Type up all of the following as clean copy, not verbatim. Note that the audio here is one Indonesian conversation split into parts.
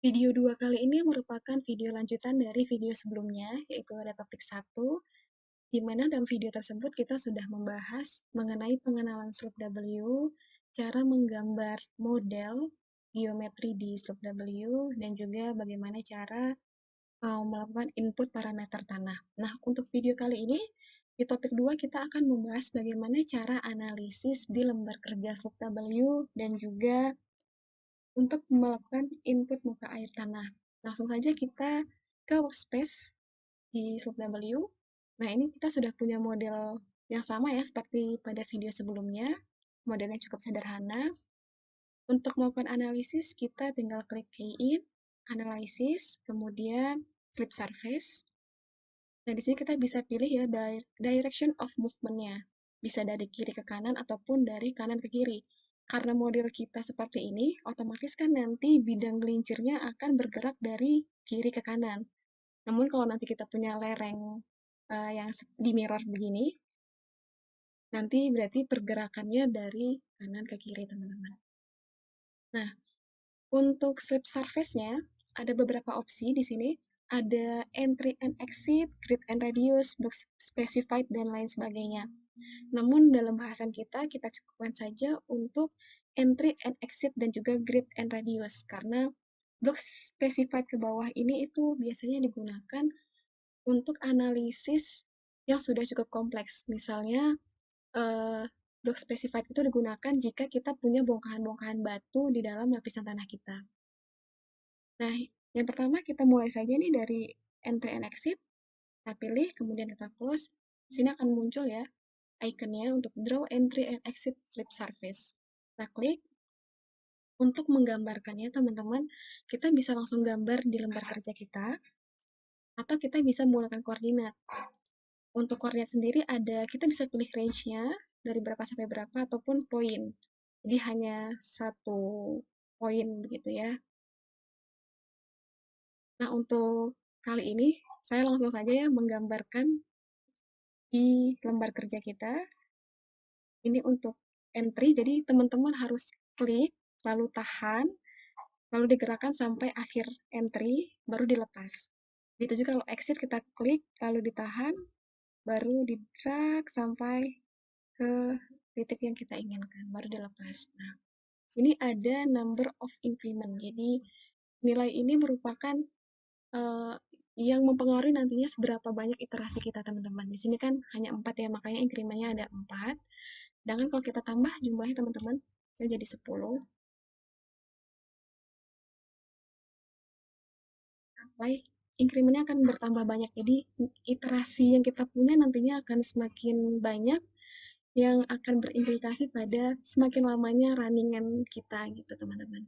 Video 2 kali ini merupakan video lanjutan dari video sebelumnya, yaitu ada topik 1, di mana dalam video tersebut kita sudah membahas mengenai pengenalan slope W, cara menggambar model geometri di slope W, dan juga bagaimana cara melakukan input parameter tanah. Nah, untuk video kali ini, di topik 2 kita akan membahas bagaimana cara analisis di lembar kerja slope W dan juga untuk melakukan input muka air tanah. Langsung saja kita ke workspace di slope W. Nah, ini kita sudah punya model yang sama ya, seperti pada video sebelumnya. Modelnya cukup sederhana. Untuk melakukan analisis, kita tinggal klik Key in, Analysis, kemudian Slip Surface. Nah, di sini kita bisa pilih ya direction of movement-nya. Bisa dari kiri ke kanan ataupun dari kanan ke kiri. Karena model kita seperti ini, otomatis kan nanti bidang gelincirnya akan bergerak dari kiri ke kanan. Namun kalau nanti kita punya lereng yang di mirror begini, nanti berarti pergerakannya dari kanan ke kiri, teman-teman. Nah, untuk slip surface-nya, ada beberapa opsi di sini. Ada entry and exit, grid and radius, box specified, dan lain sebagainya. Namun dalam bahasan kita cukupkan saja untuk entry and exit dan juga grid and radius. Karena block specified ke bawah ini itu biasanya digunakan untuk analisis yang sudah cukup kompleks. Misalnya, block specified itu digunakan jika kita punya bongkahan-bongkahan batu di dalam lapisan tanah kita. Nah, yang pertama kita mulai saja nih dari entry and exit. Kita pilih, kemudian kita close. Di sini akan muncul ya ikonnya untuk draw entry and exit flip surface. Kita klik. Untuk menggambarkannya, teman-teman, kita bisa langsung gambar di lembar kerja kita, atau kita bisa menggunakan koordinat. Untuk koordinat sendiri ada, kita bisa pilih range-nya dari berapa sampai berapa, ataupun poin. Jadi hanya satu poin begitu ya. Nah, untuk kali ini, saya langsung saja ya menggambarkan di lembar kerja kita. Ini untuk entry, jadi teman-teman harus klik, lalu tahan, lalu digerakkan sampai akhir entry, baru dilepas. Begitu juga kalau exit, kita klik, lalu ditahan, baru di-drag sampai ke titik yang kita inginkan, baru dilepas. Nah, sini ada number of increment, jadi nilai ini merupakan yang mempengaruhi nantinya seberapa banyak iterasi kita, teman-teman. Di sini kan hanya 4 ya, makanya incrementnya ada 4. Sedangkan kalau kita tambah jumlahnya, teman-teman, jadi 10. Sampai incrementnya akan bertambah banyak. Jadi iterasi yang kita punya nantinya akan semakin banyak, yang akan berimplikasi pada semakin lamanya runningan kita gitu, teman-teman.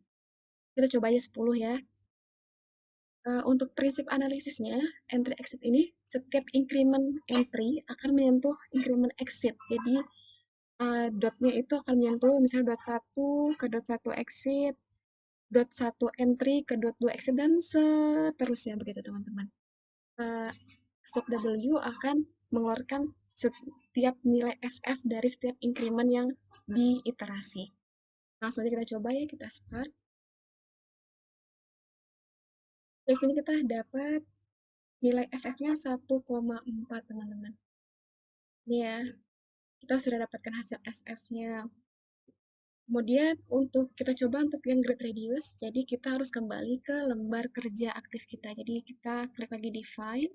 Kita coba aja 10 ya. Untuk prinsip analisisnya, entry exit ini, setiap increment entry akan menyentuh increment exit. Jadi, dotnya itu akan menyentuh misalnya dot 1 ke dot 1 exit, dot 1 entry ke dot 2 exit, dan seterusnya begitu, teman-teman. Stop W akan mengeluarkan setiap nilai SF dari setiap increment yang diiterasi. Langsung aja kita coba ya, kita start. Di sini kita dapat nilai SF-nya 1,4, teman-teman. Ini ya, kita sudah dapatkan hasil SF-nya. Kemudian untuk kita coba untuk yang grid radius, jadi kita harus kembali ke lembar kerja aktif kita. Jadi kita klik lagi define.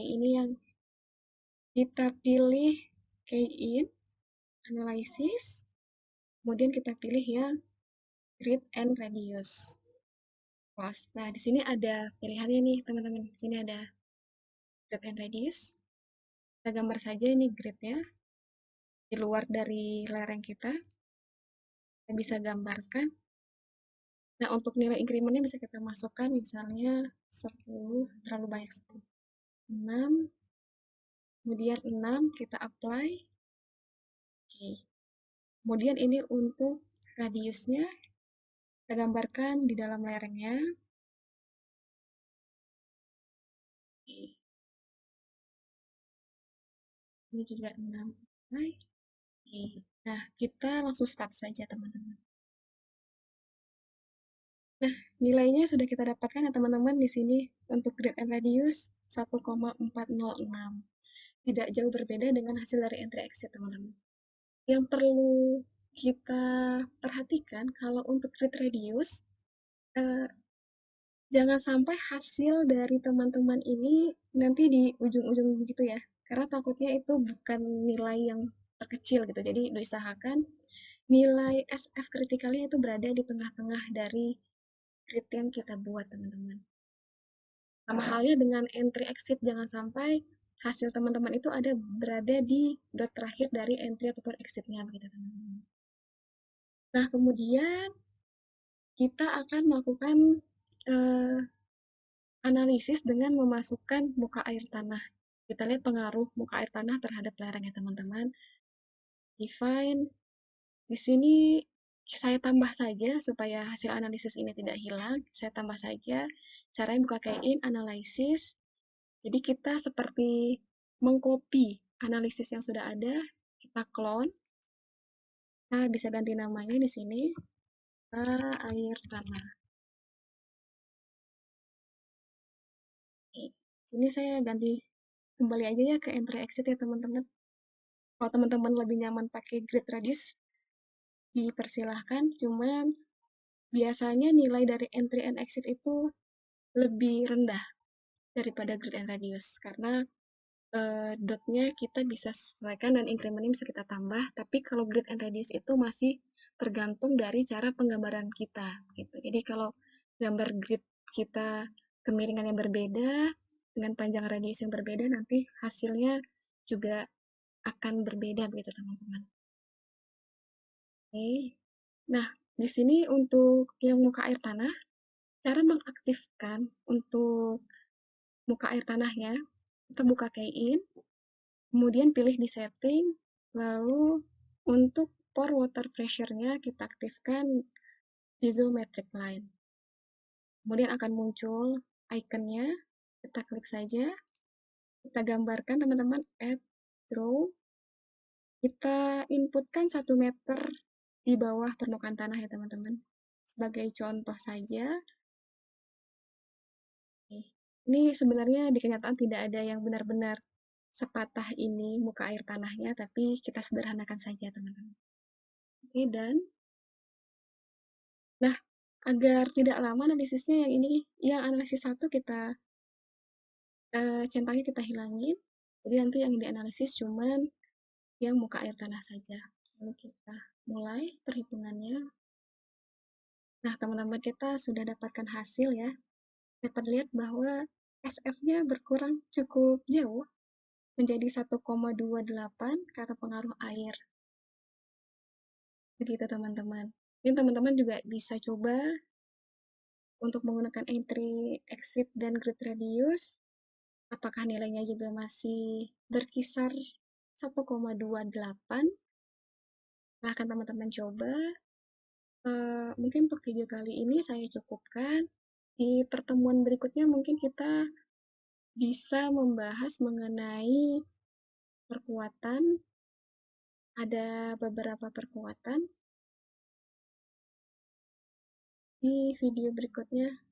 Ini yang kita pilih key in, analysis, kemudian kita pilih yang grid and radius. Nah, di sini ada pilihannya nih, teman-teman. Di sini ada grid and radius. Kita gambar saja ini gridnya di luar dari lereng kita. Kita bisa gambarkan. Nah, untuk nilai incrementnya bisa kita masukkan misalnya 10, terlalu banyak 10. 6, kemudian 6, kita apply. Oke. Kemudian ini untuk radiusnya, kita gambarkan di dalam lerengnya. Oke. Ini juga 6, apply. Oke. Nah, kita langsung start saja, teman-teman. Nah, nilainya sudah kita dapatkan ya teman-teman di sini untuk grade and radius 1,406. Tidak jauh berbeda dengan hasil dari entry exit teman-teman. Yang perlu kita perhatikan kalau untuk grade radius, eh, jangan sampai hasil dari teman-teman ini nanti di ujung-ujung gitu ya. Karena takutnya itu bukan nilai yang terkecil gitu. Jadi diusahakan nilai SF kritikalnya itu berada di tengah-tengah dari grid yang kita buat teman-teman. Sama halnya dengan entry exit, jangan sampai hasil teman-teman itu ada berada di dot terakhir dari entry ataupun exitnya begitu teman-teman. Nah, kemudian kita akan melakukan eh, analisis dengan memasukkan muka air tanah. Kita lihat pengaruh muka air tanah terhadap lereng ya teman-teman. Define. Di sini saya tambah saja supaya hasil analisis ini tidak hilang. Saya tambah saja. Caranya buka kayak in, analisis. Jadi kita seperti mengcopy analisis yang sudah ada, kita clone. Kita bisa ganti namanya di sini. Air tanah. Ini saya ganti kembali aja ya ke entry exit ya teman-teman. Kalau teman-teman lebih nyaman pakai grid radius, dipersilahkan. Cuman biasanya nilai dari entry and exit itu lebih rendah daripada grid and radius. Karena dotnya kita bisa sesuaikan dan incrementnya bisa kita tambah. Tapi kalau grid and radius itu masih tergantung dari cara penggambaran kita. Gitu. Jadi kalau gambar grid kita kemiringan yang berbeda, dengan panjang radius yang berbeda, nanti hasilnya juga akan berbeda begitu teman-teman. Oke. Nah, di sini untuk yang muka air tanah, cara mengaktifkan untuk muka air tanahnya, kita buka key in, kemudian pilih di setting, lalu untuk pour water pressure-nya kita aktifkan piezometric line. Kemudian akan muncul ikonnya, kita klik saja, kita gambarkan teman-teman add draw, kita inputkan 1 meter di bawah permukaan tanah ya teman-teman. Sebagai contoh saja, ini sebenarnya di kenyataan tidak ada yang benar-benar sepatah ini muka air tanahnya, tapi kita sederhanakan saja teman-teman. Oke, dan nah, agar tidak lama analisisnya yang ini, yang analisis satu kita centangnya kita hilangin. Jadi nanti yang dianalisis cuman yang muka air tanah saja. Lalu kita mulai perhitungannya. Nah, teman-teman kita sudah dapatkan hasil ya. Dapat lihat bahwa SF-nya berkurang cukup jauh menjadi 1,28 karena pengaruh air. Begitu teman-teman. Ini teman-teman juga bisa coba untuk menggunakan entry, exit, dan grid radius. Apakah nilainya juga masih berkisar 1,28? Silahkan teman-teman coba. Mungkin untuk video kali ini saya cukupkan. Di pertemuan berikutnya mungkin kita bisa membahas mengenai perkuatan. Ada beberapa perkuatan di video berikutnya.